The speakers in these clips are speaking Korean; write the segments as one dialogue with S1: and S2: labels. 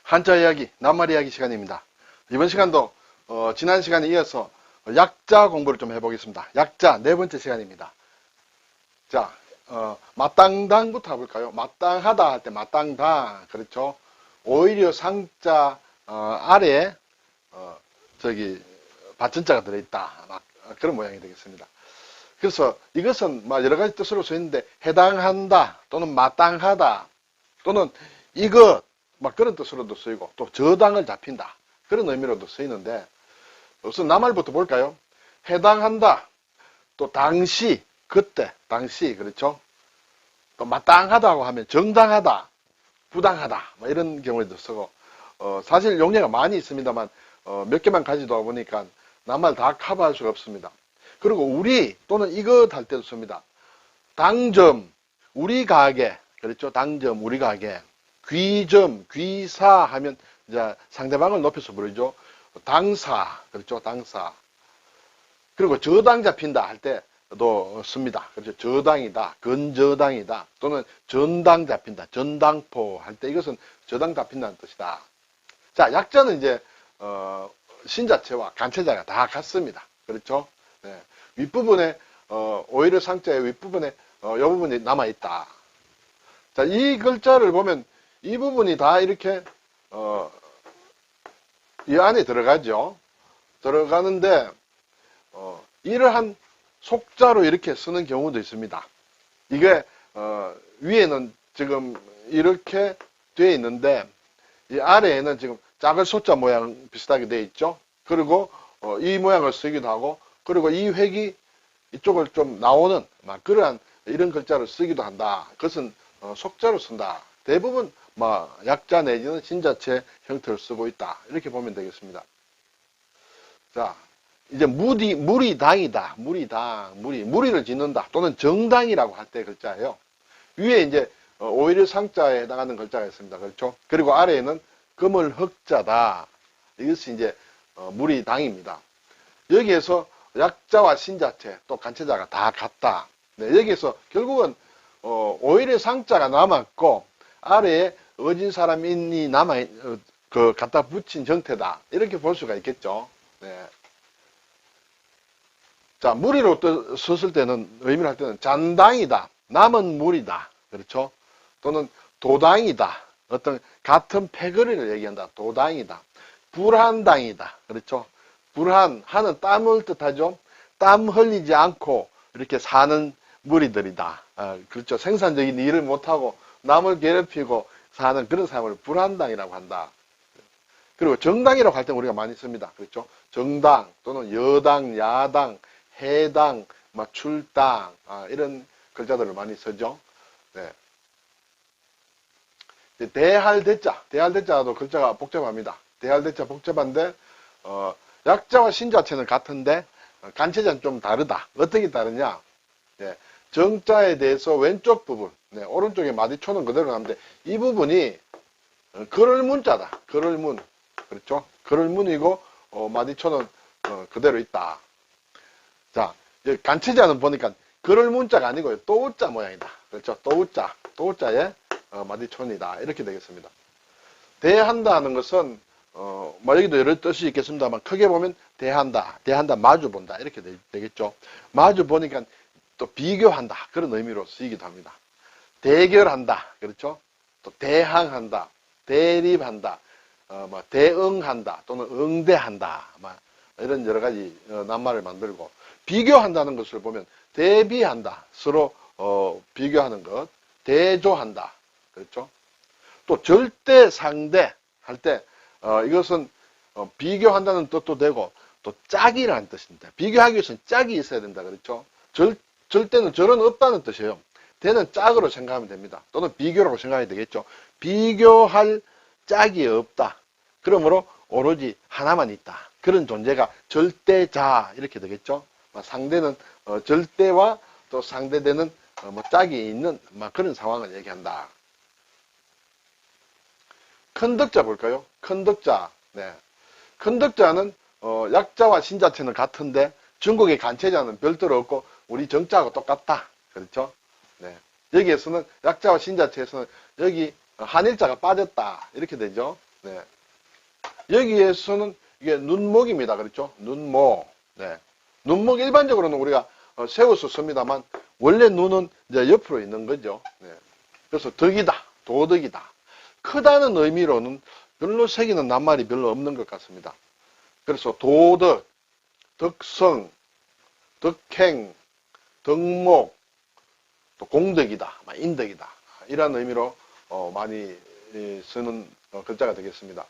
S1: 한자 이야기, 낱말 이야기 시간입니다. 이번 시간도 지난 시간에 이어서 약자 공부를 좀 해보겠습니다. 약자 네 번째 시간입니다. 자, 마땅당부터 해볼까요? 마땅하다 할 때 마땅당, 그렇죠? 오히려 상자 아래에 받침자가 들어있다. 그런 모양이 되겠습니다. 그래서 이것은 여러 가지 뜻으로 쓰이는데 해당한다 또는 마땅하다 또는 이것 그런 뜻으로도 쓰이고 또 저당을 잡힌다 그런 의미로도 쓰이는데 우선 낱말부터 볼까요? 해당한다 또 당시 그때 당시 그렇죠? 또 마땅하다고 하면 정당하다 부당하다 이런 경우에도 쓰고 사실 용례가 많이 있습니다만 몇 개만 가지다 보니까 낱말 다 커버할 수가 없습니다. 그리고 우리 또는 이것 할 때도 씁니다. 당점, 우리 가게, 그렇죠? 당점, 우리 가게. 귀점, 귀사 하면 이제 상대방을 높여서 부르죠. 당사, 그렇죠? 당사. 그리고 저당 잡힌다 할 때도 씁니다. 그렇죠? 저당이다, 근저당이다, 또는 전당 잡힌다, 전당포 할 때 이것은 저당 잡힌다는 뜻이다. 자, 약자는 이제 신자체와 간체자가 다 같습니다. 그렇죠? 네. 윗부분에 오히려 상자의 윗부분에 이 부분이 남아있다. 자, 이 글자를 보면 이 부분이 다 이렇게 이 안에 들어가죠. 들어가는데 이러한 속자로 이렇게 쓰는 경우도 있습니다. 이게 위에는 지금 이렇게 되어 있는데 이 아래에는 지금 작은 소자 모양 비슷하게 되어 있죠. 그리고 이 모양을 쓰기도 하고 그리고 이 획이 이쪽을 좀 나오는 그러한 이런 글자를 쓰기도 한다. 그것은 속자로 쓴다. 대부분 약자 내지는 신자체 형태를 쓰고 있다. 이렇게 보면 되겠습니다. 자, 이제 무리당이다. 무리를 짓는다. 또는 정당이라고 할 때 글자예요. 위에 이제 오히려 상자에 해당하는 글자가 있습니다. 그렇죠? 그리고 아래에는 금을 흑자다. 이것이 이제 무리당입니다. 여기에서 약자와 신자체 또 간체자가 다 같다. 네, 여기에서 결국은 오히려 상자가 남았고 아래에 어진 사람인이 갖다 붙인 형태다. 이렇게 볼 수가 있겠죠. 네. 자, 무리로 썼을 때는 의미를 할 때는 잔당이다. 남은 무리다. 그렇죠? 또는 도당이다. 어떤 같은 패거리를 얘기한다. 도당이다. 불한당이다. 그렇죠? 불한은 땀을 뜻하죠. 땀 흘리지 않고 이렇게 사는 무리들이다. 그렇죠. 생산적인 일을 못하고 남을 괴롭히고 사는 그런 사람을 불한당이라고 한다. 그리고 정당이라고 할 때 우리가 많이 씁니다. 그렇죠. 정당 또는 여당, 야당, 해당, 출당 이런 글자들을 많이 쓰죠. 네. 대할 대자도 글자가 복잡합니다. 대할 대자 복잡한데 약자와 신자체는 같은데 간체자는 좀 다르다. 어떻게 다르냐? 네. 정자에 대해서 왼쪽 부분, 네. 오른쪽에 마디초는 그대로 나오는데 이 부분이 걸을문자다. 걸을문, 그렇죠? 걸을문이고 마디초는 그대로 있다. 자, 간체자는 보니까 걸을문자가 아니고요. 또우자 모양이다. 그렇죠? 또우자에 마디촌이다. 이렇게 되겠습니다. 대한다 하는 것은 여기도 여러 뜻이 있겠습니다만 크게 보면 대한다, 마주본다 이렇게 되겠죠. 마주보니까 또 비교한다 그런 의미로 쓰이기도 합니다. 대결한다, 그렇죠. 또 대항한다, 대립한다, 대응한다 또는 응대한다 이런 여러 가지 낱말을 만들고 비교한다는 것을 보면 대비한다, 서로 비교하는 것, 대조한다, 그렇죠. 또 절대 상대 할 때 이것은 비교한다는 뜻도 되고 또 짝이라는 뜻입니다. 비교하기 위해서는 짝이 있어야 된다. 그렇죠? 절대는 절은 없다는 뜻이에요. 대는 짝으로 생각하면 됩니다. 또는 비교라고 생각해야 되겠죠. 비교할 짝이 없다. 그러므로 오로지 하나만 있다. 그런 존재가 절대자 이렇게 되겠죠. 상대는 절대와 또 상대되는 짝이 있는 그런 상황을 얘기한다. 큰 덕자 볼까요? 큰 덕자. 네. 큰 덕자는 약자와 신자체는 같은데 중국의 간체자는 별도로 없고 우리 정자하고 똑같다. 그렇죠? 네. 여기에서는 약자와 신자체에서는 여기 한일자가 빠졌다. 이렇게 되죠. 네. 여기에서는 이게 눈목입니다. 그렇죠? 눈목. 네. 눈목 일반적으로는 우리가 세워서 씁니다만 원래 눈은 이제 옆으로 있는 거죠. 네. 그래서 덕이다, 도덕이다. 크다는 의미로는 별로 새기는 낱말이 별로 없는 것 같습니다. 그래서 도덕, 덕성, 덕행, 덕목, 또 공덕이다, 인덕이다. 이런 의미로 많이 쓰는 글자가 되겠습니다.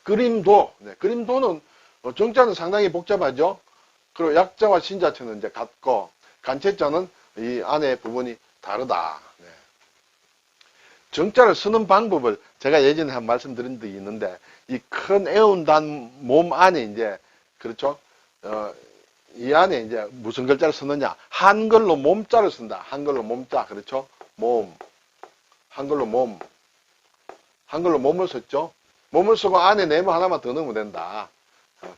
S1: 그림도, 네, 그림도는 정자는 상당히 복잡하죠. 그리고 약자와 신자체는 이제 같고 간체자는 이 안에 부분이 다르다. 네. 정자를 쓰는 방법을 제가 예전에 한 말씀드린 적이 있는데 이 큰 애운단 몸 안에 이제 그렇죠. 이 안에 이제 무슨 글자를 쓰느냐? 한글로 몸자를 쓴다. 한글로 몸자 그렇죠. 몸, 한글로 몸, 한글로 몸을 썼죠. 몸을 쓰고 안에 네모 하나만 더 넣으면 된다.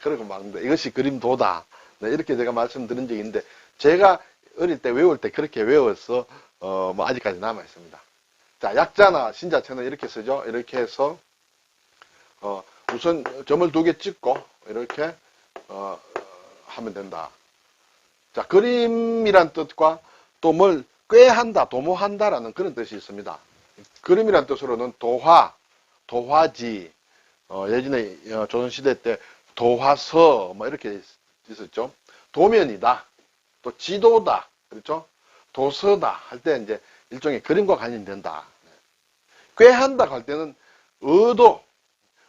S1: 그러고 말합니다. 이것이 그림도다. 네, 이렇게 제가 말씀드린 적이 있는데 제가 어릴 때 외울 때 그렇게 외워서 뭐 아직까지 남아 있습니다. 자, 약자나 신자체는 이렇게 쓰죠. 이렇게 해서 우선 점을 2개 찍고 이렇게 하면 된다. 자, 그림이란 뜻과 또 뭘 꾀한다, 도모한다라는 그런 뜻이 있습니다. 그림이란 뜻으로는 도화, 도화지, 예전에 조선시대 때 도화서 뭐 이렇게 있었죠. 도면이다, 또 지도다, 그렇죠? 도서다 할 때 이제 일종의 그림과 관련된다. 꾀한다 할 때는 의도,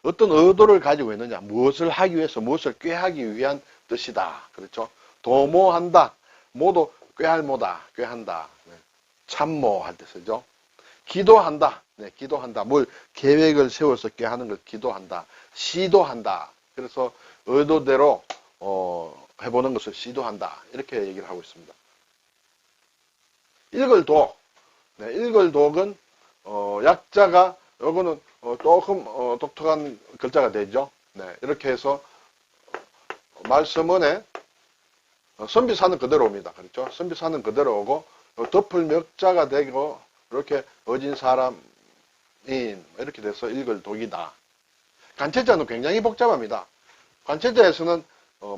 S1: 어떤 의도를 가지고 있느냐, 무엇을 하기 위해서 무엇을 꾀하기 위한 뜻이다. 그렇죠? 도모한다, 모도 꾀할모다, 꾀한다. 참모할 때 쓰죠. 기도한다, 네, 기도한다. 뭘 계획을 세워서 꾀하는 걸 기도한다. 시도한다. 그래서 의도대로 해보는 것을 시도한다. 이렇게 얘기를 하고 있습니다. 읽을독, 네, 읽을독은 약자가 요거는 조금 독특한 글자가 되죠. 네, 이렇게 해서 말씀은에 선비사는 그대로 옵니다. 그렇죠? 선비사는 그대로 오고 덮을 멱자가 되고 이렇게 어진 사람인 이렇게 돼서 읽을독이다. 간체자는 굉장히 복잡합니다. 간체자에서는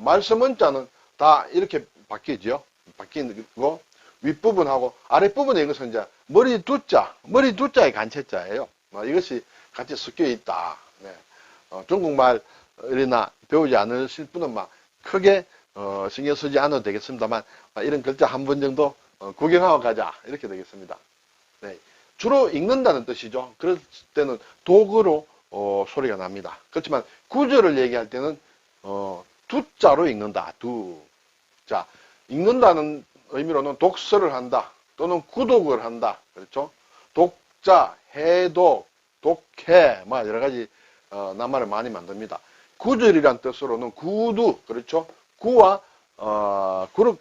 S1: 말씀은자는 다 이렇게 바뀌죠. 바뀌고 윗부분하고 아랫부분에 이것은 이제 머리 두자의 간체자예요. 이것이 같이 섞여 있다. 네. 중국말이나 배우지 않으실 분은 막 크게 신경 쓰지 않아도 되겠습니다만 이런 글자 한 번 정도 구경하고 가자 이렇게 되겠습니다. 네. 주로 읽는다는 뜻이죠. 그럴 때는 독으로 소리가 납니다. 그렇지만 구절을 얘기할 때는 두자로 읽는다. 두. 자, 읽는다는 의미로는 독서를 한다 또는 구독을 한다. 그렇죠? 독자, 해독, 독해 뭐 여러 가지 낱말을 많이 만듭니다. 구절이란 뜻으로는 구두, 그렇죠? 구와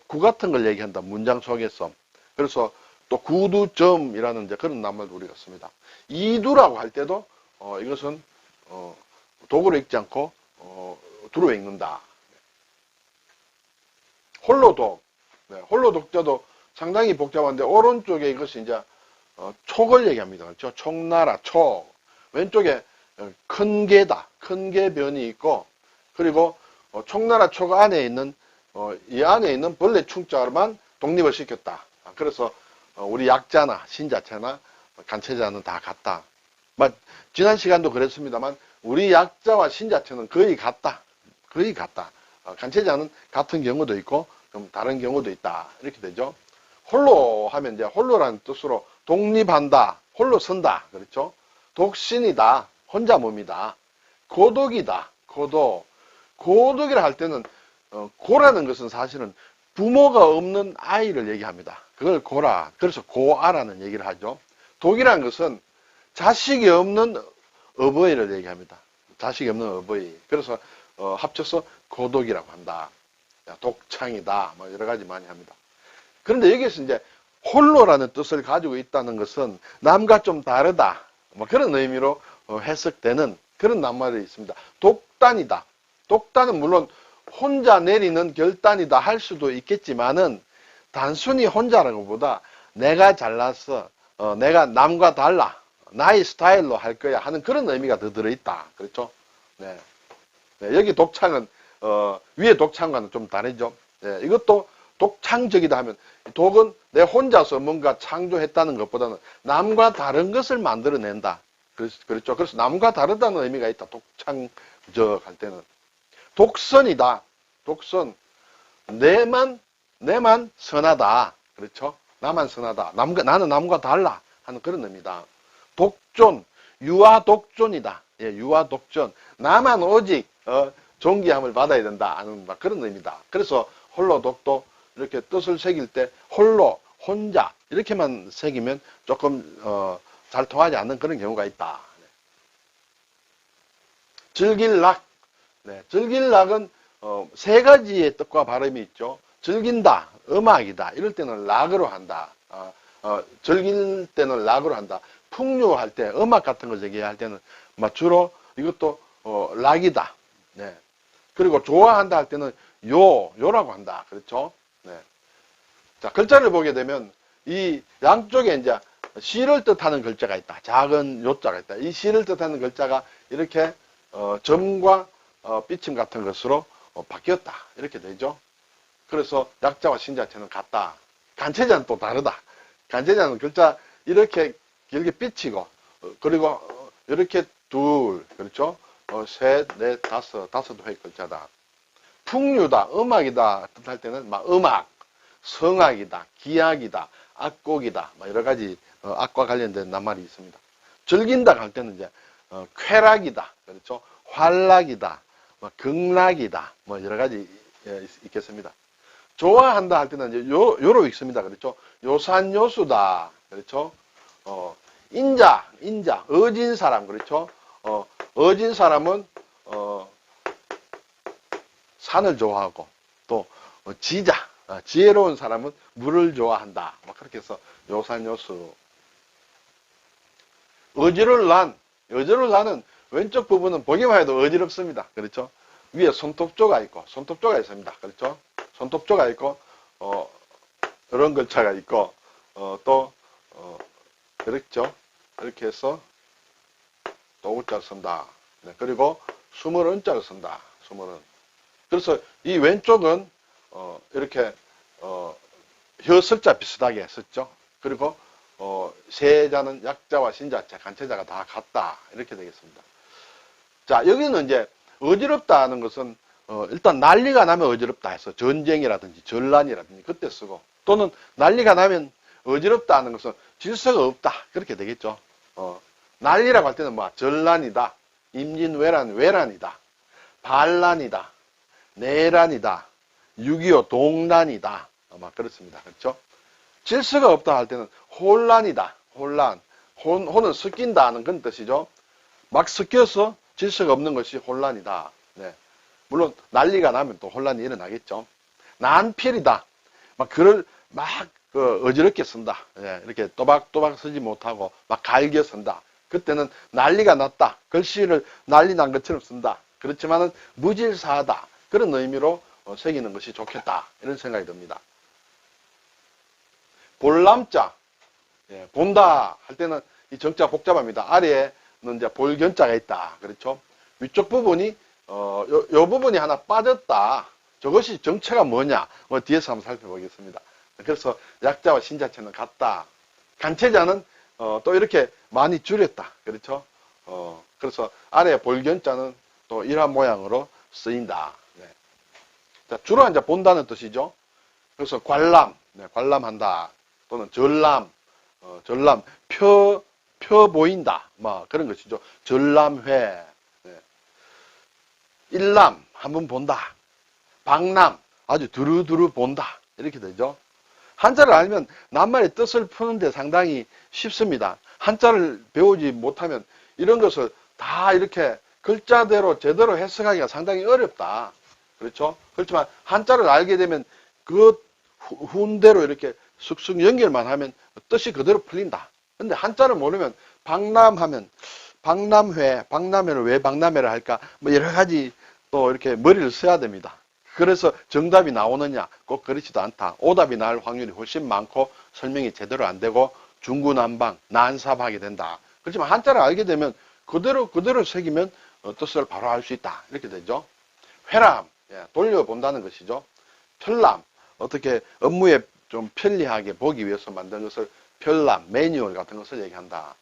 S1: 구 같은 걸 얘기한다. 문장 속에서. 그래서 또 구두점이라는 이제 그런 낱말도 우리가 씁니다. 이두라고 할 때도 이것은 독으로 읽지 않고 두로 읽는다. 홀로독, 네, 홀로독자도 상당히 복잡한데 오른쪽에 이것이 이제 촉을 얘기합니다. 그렇죠? 촉나라, 촉. 왼쪽에 큰 개다. 큰 개변이 있고 그리고 촉나라 촉 안에 있는 이 안에 있는 벌레 충자만 독립을 시켰다. 그래서 우리 약자나 신자체나 간체자는 다 같다. 지난 시간도 그랬습니다만 우리 약자와 신자체는 거의 같다. 거의 같다. 간체자는 같은 경우도 있고 좀 다른 경우도 있다. 이렇게 되죠. 홀로 하면 이제 홀로라는 뜻으로 독립한다. 홀로 선다. 그렇죠? 독신이다. 혼자 몸이다. 고독이다. 고독. 고독이라 할 때는 고라는 것은 사실은 부모가 없는 아이를 얘기합니다. 그걸 고라. 그래서 고아라는 얘기를 하죠. 독이라는 것은 자식이 없는 어버이를 얘기합니다. 자식이 없는 어버이. 그래서 합쳐서 고독이라고 한다. 독창이다. 뭐 여러 가지 많이 합니다. 그런데 여기에서 이제 홀로라는 뜻을 가지고 있다는 것은 남과 좀 다르다. 뭐 그런 의미로 해석되는 그런 낱말이 있습니다. 독단이다. 독단은 물론 혼자 내리는 결단이다 할 수도 있겠지만은 단순히 혼자라고 보다 내가 잘났어. 내가 남과 달라. 나의 스타일로 할 거야 하는 그런 의미가 더 들어있다. 그렇죠? 네. 네, 여기 독창은, 위에 독창과는 좀 다르죠. 네, 이것도 독창적이다 하면, 독은 내 혼자서 뭔가 창조했다는 것보다는 남과 다른 것을 만들어낸다. 그렇죠. 그래서 남과 다르다는 의미가 있다. 독창적 할 때는. 독선이다. 독선. 내만 선하다. 그렇죠. 나만 선하다. 나는 남과 달라. 하는 그런 의미다. 독존. 유아독존이다. 예, 유아독존. 나만 오직, 존귀함을 받아야 된다. 하는 그런 의미다. 그래서 홀로 독도 이렇게 뜻을 새길 때 홀로, 혼자 이렇게만 새기면 조금 잘 통하지 않는 그런 경우가 있다. 즐길락. 네, 즐길락은 세 가지의 뜻과 발음이 있죠. 즐긴다, 음악이다. 이럴 때는 락으로 한다. 즐길 때는 락으로 한다. 풍류할 때, 음악 같은 거 얘기할 때는 주로 이것도 락이다. 네. 그리고 좋아한다 할 때는 요라고 한다. 그렇죠? 네. 자, 글자를 보게 되면 이 양쪽에 이제 시를 뜻하는 글자가 있다. 작은 요자가 있다. 이 시를 뜻하는 글자가 이렇게 점과 삐침 같은 것으로 바뀌었다. 이렇게 되죠. 그래서 약자와 신자체는 같다. 간체자는 또 다르다. 간체자는 글자 이렇게 길게 삐치고 그리고 이렇게 둘, 그렇죠? 셋, 넷, 다섯 회 글자다. 풍류다, 음악이다 뜻할 때는 음악, 성악이다, 기악이다, 악곡이다, 여러 가지 악과 관련된 낱말이 있습니다. 즐긴다 할 때는 이제 쾌락이다, 그렇죠? 활락이다, 극락이다, 여러 가지 있겠습니다. 좋아한다 할 때는 이제 요로 있습니다, 그렇죠? 요산요수다, 그렇죠? 인자, 어진 사람, 그렇죠? 어진 사람은 산을 좋아하고 또 지자, 지혜로운 사람은 물을 좋아한다. 그렇게 해서 요산요수. 어지러운 왼쪽 부분은 보기만 해도 어지럽습니다. 그렇죠? 위에 손톱조가 있고, 손톱조가 있습니다. 그렇죠? 손톱조가 있고, 이런 글자가 있고, 그렇죠? 이렇게 해서 또 우자를 쓴다. 네, 그리고 숨을 은자를 쓴다. 숨을 은. 그래서 이 왼쪽은 이렇게 혀설자 비슷하게 썼죠. 그리고 세자는 약자와 신자체, 간체자가 다 같다. 이렇게 되겠습니다. 자, 여기는 이제 어지럽다 하는 것은 일단 난리가 나면 어지럽다 해서 전쟁이라든지 전란이라든지 그때 쓰고, 또는 난리가 나면 어지럽다 하는 것은 질서가 없다. 그렇게 되겠죠. 난리라고 할 때는 전란이다, 임진왜란, 외란이다, 반란이다, 내란이다, 6.25 동란이다. 그렇습니다. 그렇죠? 질서가 없다 할 때는 혼란이다. 혼란. 혼은 섞인다 하는 그런 뜻이죠. 막 섞여서 질서가 없는 것이 혼란이다. 네. 물론 난리가 나면 또 혼란이 일어나겠죠. 난필이다. 글을 어지럽게 쓴다. 네. 이렇게 또박또박 쓰지 못하고 갈겨 쓴다. 그때는 난리가 났다. 글씨를 난리 난 것처럼 쓴다. 그렇지만은 무질사하다. 그런 의미로 새기는 것이 좋겠다. 이런 생각이 듭니다. 볼람자. 예, 본다 할 때는 이 정자 복잡합니다. 아래에는 이제 볼견자가 있다. 그렇죠? 위쪽 부분이, 요 부분이 하나 빠졌다. 저것이 정체가 뭐냐? 뒤에서 한번 살펴보겠습니다. 그래서 약자와 신자체는 같다. 간체자는, 또 이렇게 많이 줄였다. 그렇죠? 그래서 아래 볼견자는 또 이러한 모양으로 쓰인다. 네. 자, 주로 이제 본다는 뜻이죠. 그래서 관람, 네, 관람한다. 또는 전람, 펴 보인다. 그런 것이죠. 전람회. 네. 일람, 한번 본다. 박람, 아주 두루두루 본다. 이렇게 되죠. 한자를 알면 낱말의 뜻을 푸는데 상당히 쉽습니다. 한자를 배우지 못하면 이런 것을 다 이렇게 글자대로 제대로 해석하기가 상당히 어렵다. 그렇죠? 그렇지만 한자를 알게 되면 그 훈대로 이렇게 쑥쑥 연결만 하면 뜻이 그대로 풀린다. 근데 한자를 모르면 박람하면 박람회를 왜 박람회를 할까? 여러 가지 또 이렇게 머리를 써야 됩니다. 그래서 정답이 나오느냐? 꼭 그렇지도 않다. 오답이 나올 확률이 훨씬 많고 설명이 제대로 안 되고 중구난방, 난삽하게 된다. 그렇지만 한자를 알게 되면 그대로 새기면 뜻을 바로 알 수 있다. 이렇게 되죠. 회람, 예, 돌려본다는 것이죠. 편람, 어떻게 업무에 좀 편리하게 보기 위해서 만든 것을 편람, 매뉴얼 같은 것을 얘기한다.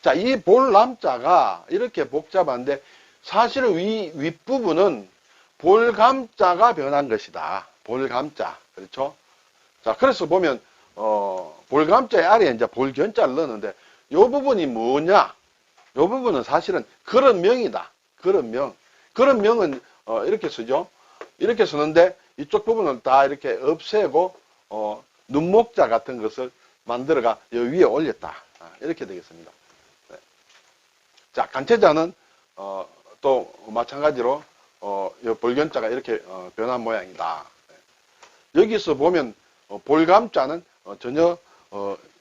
S1: 자, 이 볼람자가 이렇게 복잡한데 사실은 윗부분은 볼감자가 변한 것이다. 볼감자. 그렇죠? 자, 그래서 보면, 볼감자의 아래에 이제 볼견자를 넣었는데, 요 부분이 뭐냐? 요 부분은 사실은 그런명이다. 그런명. 그런명은, 이렇게 쓰죠? 이렇게 쓰는데, 이쪽 부분을 다 이렇게 없애고, 눈목자 같은 것을 만들어가 요 위에 올렸다. 이렇게 되겠습니다. 네. 자, 간체자는, 또 마찬가지로, 요 볼견자가 이렇게 변한 모양이다. 여기서 보면 볼감자는 전혀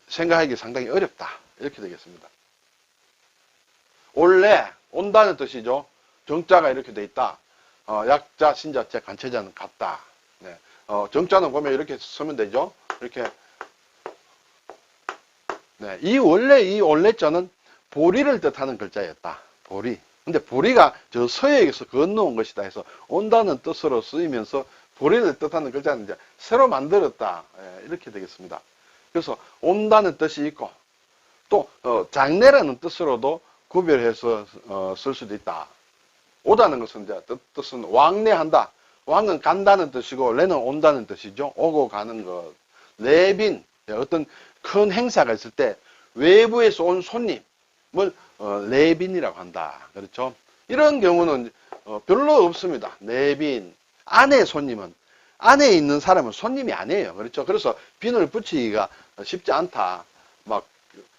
S1: 생각하기 상당히 어렵다. 이렇게 되겠습니다. 원래 온다는 뜻이죠. 정자가 이렇게 돼 있다. 약자, 신자체, 간체자는 같다. 네. 정자는 보면 이렇게 쓰면 되죠. 이렇게. 네. 원래 이 올레자는 보리를 뜻하는 글자였다. 보리. 근데 보리가 저 서해에서 건너온 것이다 해서 온다는 뜻으로 쓰이면서 보리를 뜻하는 글자는 이제 새로 만들었다. 예, 이렇게 되겠습니다. 그래서 온다는 뜻이 있고 또 장래라는 뜻으로도 구별해서 쓸 수도 있다. 오다는 것은 이제 뜻은 왕래한다. 왕은 간다는 뜻이고 레는 온다는 뜻이죠. 오고 가는 것. 레빈, 어떤 큰 행사가 있을 때 외부에서 온 손님을 레빈이라고 한다. 그렇죠? 이런 경우는 별로 없습니다. 레빈. 안에 손님은, 안에 있는 사람은 손님이 아니에요. 그렇죠? 그래서 빈을 붙이기가 쉽지 않다. 막,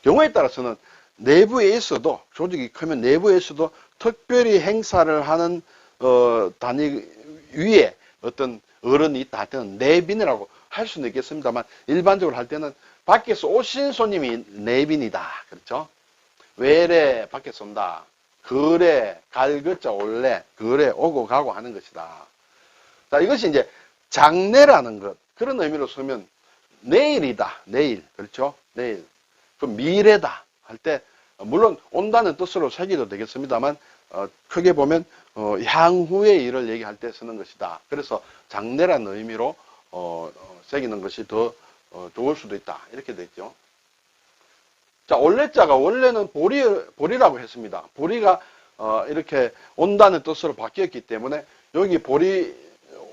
S1: 경우에 따라서는 내부에 있어도, 조직이 크면 내부에 있어도 특별히 행사를 하는, 단위 위에 어떤 어른이 있다 할 때는 내빈이라고 할 수는 있겠습니다만, 일반적으로 할 때는 밖에서 오신 손님이 내빈이다. 그렇죠? 외래, 밖에서 온다. 거래, 갈거자, 올래, 거래, 오고 가고 하는 것이다. 자, 이것이 이제 장래라는 것, 그런 의미로 쓰면 내일이다. 내일. 그렇죠? 내일. 그 미래다. 할 때, 물론 온다는 뜻으로 새기도 되겠습니다만, 크게 보면, 향후의 일을 얘기할 때 쓰는 것이다. 그래서 장래라는 의미로, 새기는 것이 더, 좋을 수도 있다. 이렇게 됐죠. 자, 올레자가 원래는 보리라고 했습니다. 보리가, 이렇게 온다는 뜻으로 바뀌었기 때문에, 여기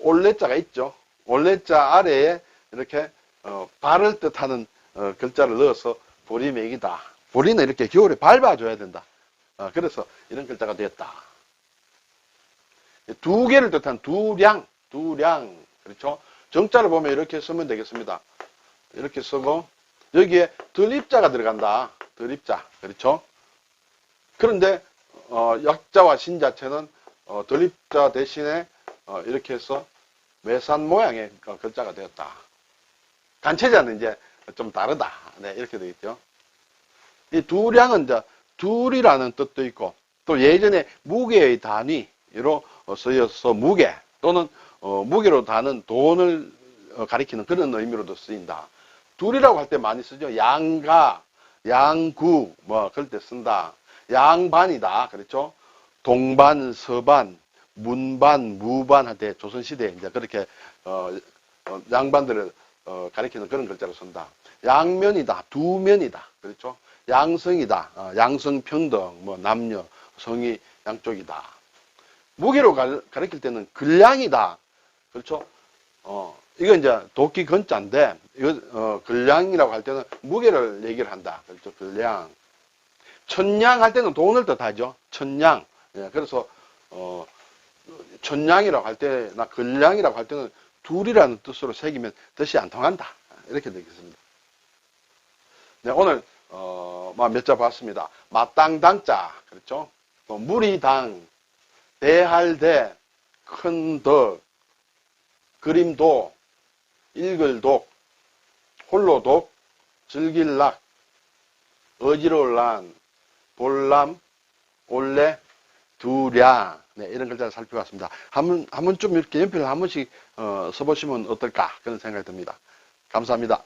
S1: 올레자가 있죠. 올레자 아래에 이렇게 발을 뜻하는 글자를 넣어서 보리맥이다. 보리는 이렇게 겨울에 밟아줘야 된다. 그래서 이런 글자가 되었다. 두 개를 뜻한 두량. 그렇죠? 정자를 보면 이렇게 쓰면 되겠습니다. 이렇게 쓰고 여기에 들입자가 들어간다. 들입자. 그렇죠? 그런데 약자와 신자체는 들입자 대신에 이렇게 해서 외산 모양의 글자가 되었다. 간체자는 이제 좀 다르다. 네, 이렇게 되겠죠. 이 두량은 이제 둘이라는 뜻도 있고, 또 예전에 무게의 단위로 쓰여서 무게 또는 무게로 다는 돈을 가리키는 그런 의미로도 쓰인다. 둘이라고 할 때 많이 쓰죠. 양가, 양구, 그럴 때 쓴다. 양반이다. 그렇죠? 동반, 서반, 문반, 무반 할 때 조선시대에 이제 그렇게, 양반들을, 가리키는 그런 글자로 쓴다. 양면이다. 두면이다. 그렇죠? 양성이다. 양성평등, 남녀, 성이 양쪽이다. 무게로 가리킬 때는 근량이다. 그렇죠? 이건 이제 도끼 근자인데, 이거, 근량이라고 할 때는 무게를 얘기를 한다. 그렇죠? 근량. 천냥 할 때는 돈을 뜻하죠. 천냥. 예, 그래서, 천냥이라고 할 때나 근량이라고 할 때는 둘이라는 뜻으로 새기면 뜻이 안 통한다. 이렇게 되겠습니다. 네, 오늘, 몇 자 봤습니다. 마땅당자. 그렇죠? 또 무리당, 대할대, 큰덕, 그림도, 읽을독, 홀로독, 즐길락, 어지러울란, 볼람, 올레, 두량. 네, 이런 글자를 살펴봤습니다. 한 번쯤 이렇게 연필을 한 번씩 써보시면 어떨까 그런 생각이 듭니다. 감사합니다.